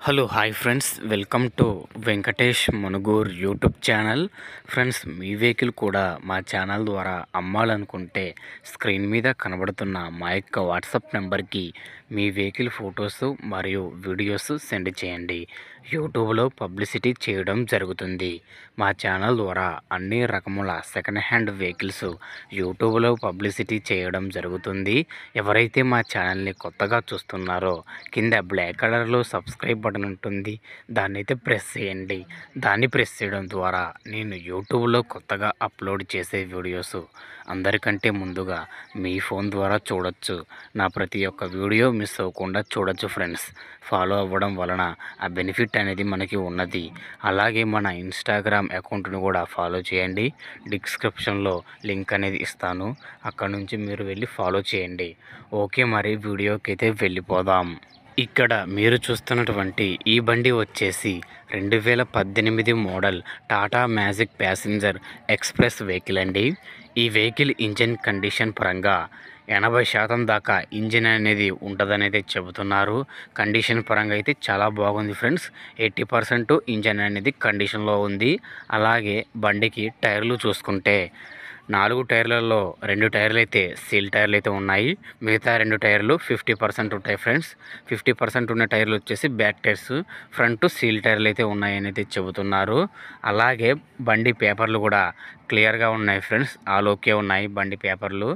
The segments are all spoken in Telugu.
Hello hi friends, welcome to Venkatesh Munugur YouTube channel. Friends, మీ వెహికల్ కూడా మా ఛానల్ ద్వారా అమ్మాలనుకుంటే స్క్రీన్ మీద కనబడుతున్న మా యొక్క వాట్సాప్ నెంబర్కి మీ వెహికల్ ఫొటోస్ మరియు వీడియోస్ సెండ్ చేయండి. యూట్యూబ్లో పబ్లిసిటీ చేయడం జరుగుతుంది. మా ఛానల్ ద్వారా అన్ని రకముల సెకండ్ హ్యాండ్ వెహికల్స్ యూట్యూబ్లో పబ్లిసిటీ చేయడం జరుగుతుంది. ఎవరైతే మా ఛానల్ని కొత్తగా చూస్తున్నారో కింద బ్లాక్ కలర్లో సబ్స్క్రైబ్ బటన్ ఉంటుంది, దాన్ని అయితే ప్రెస్ చేయండి. దాన్ని ప్రెస్ చేయడం ద్వారా నేను యూట్యూబ్లో కొత్తగా అప్లోడ్ చేసే వీడియోస్ అందరికంటే ముందుగా మీ ఫోన్ ద్వారా చూడొచ్చు. నా ప్రతి ఒక్క వీడియో మిస్ అవ్వకుండా చూడొచ్చు ఫ్రెండ్స్. ఫాలో అవ్వడం వలన ఆ బెనిఫిట్ అనేది మనకి ఉన్నది. అలాగే మన ఇన్స్టాగ్రామ్ అకౌంట్ను కూడా ఫాలో చేయండి. డిస్క్రిప్షన్లో లింక్ అనేది ఇస్తాను, అక్కడ నుంచి మీరు వెళ్ళి ఫాలో చేయండి. ఓకే, మరి వీడియోకి అయితే వెళ్ళిపోదాం. ఇక్కడ మీరు చూస్తున్నటువంటి ఈ బండి వచ్చేసి 2018 model Tata magic passenger express vehicle అండి. ఈ వెహికల్ ఇంజిన్ కండిషన్ పరంగా 80% దాకా ఇంజిన్ అనేది ఉంటుందనేది చెబుతున్నారు. కండిషన్ పరంగా అయితే చాలా బాగుంది ఫ్రెండ్స్. 80% ఇంజిన్ అనేది కండిషన్లో ఉంది. అలాగే బండికి టైర్లు చూసుకుంటే 4 టైర్లలో 2 టైర్లు అయితే సీల్ టైర్లు అయితే ఉన్నాయి. మిగతా 2 టైర్లు 50% ఉంటాయి ఫ్రెండ్స్. 50% ఉన్న టైర్లు వచ్చేసి బ్యాక్ టైర్స్, ఫ్రంట్ సీల్ టైర్లు అయితే ఉన్నాయని అయితే చెబుతున్నారు. అలాగే బండి పేపర్లు కూడా క్లియర్గా ఉన్నాయి ఫ్రెండ్స్. ఆల్ ఓకే ఉన్నాయి బండి పేపర్లు.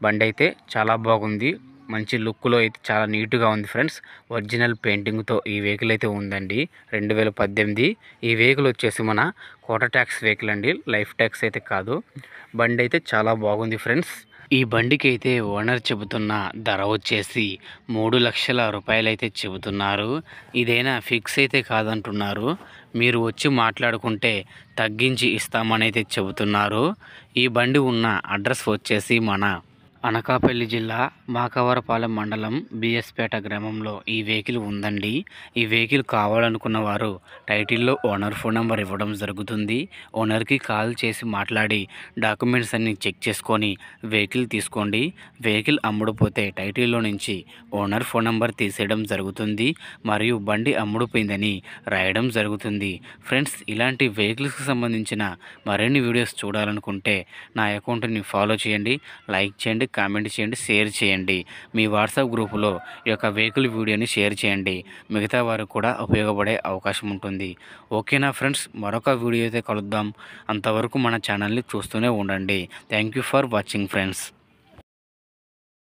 బండి అయితే చాలా బాగుంది, మంచి లుక్లో అయితే చాలా నీట్గా ఉంది ఫ్రెండ్స్. ఒరిజినల్ పెయింటింగ్తో ఈ వెహికల్ అయితే ఉందండి. 2018 ఈ వెహికల్ వచ్చేసి మన కోట ట్యాక్స్ వెహికల్ అండి, లైఫ్ ట్యాక్స్ అయితే కాదు. బండి అయితే చాలా బాగుంది ఫ్రెండ్స్. ఈ బండికి అయితే ఓనర్ చెబుతున్న ధర వచ్చేసి 3,00,000 రూపాయలు అయితే చెబుతున్నారు. ఇదైనా ఫిక్స్ అయితే కాదంటున్నారు. మీరు వచ్చి మాట్లాడుకుంటే తగ్గించి ఇస్తామని అయితే చెబుతున్నారు. ఈ బండి ఉన్న అడ్రస్ వచ్చేసి మన అనకాపల్లి జిల్లా మాకవరపాలెం మండలం బిఎస్పేట గ్రామంలో ఈ వెహికల్ ఉందండి. ఈ వెహికల్ కావాలనుకున్న వారు టైటిల్లో ఓనర్ ఫోన్ నెంబర్ ఇవ్వడం జరుగుతుంది. ఓనర్కి కాల్ చేసి మాట్లాడి డాక్యుమెంట్స్ అన్నీ చెక్ చేసుకొని వెహికల్ తీసుకోండి. వెహికల్ అమ్ముడుపోతే టైటిల్లో నుంచి ఓనర్ ఫోన్ నెంబర్ తీసేయడం జరుగుతుంది మరియు బండి అమ్ముడుపోయిందని రాయడం జరుగుతుంది. ఫ్రెండ్స్, ఇలాంటి వెహికల్స్కి సంబంధించిన మరిన్ని వీడియోస్ చూడాలనుకుంటే నా అకౌంట్ని ఫాలో చేయండి, లైక్ చేయండి, కామెంట్ చేయండి, షేర్ చేయండి. మీ వాట్సాప్ గ్రూపులో ఈ యొక్క వెహికల్ వీడియోని షేర్ చేయండి. మిగతా వారికి కూడా ఉపయోగపడే అవకాశం ఉంటుంది. ఓకేనా ఫ్రెండ్స్, మరొక వీడియో అయితే కలుద్దాం. అంతవరకు మన ఛానల్ని చూస్తూనే ఉండండి. Thank you for watching friends.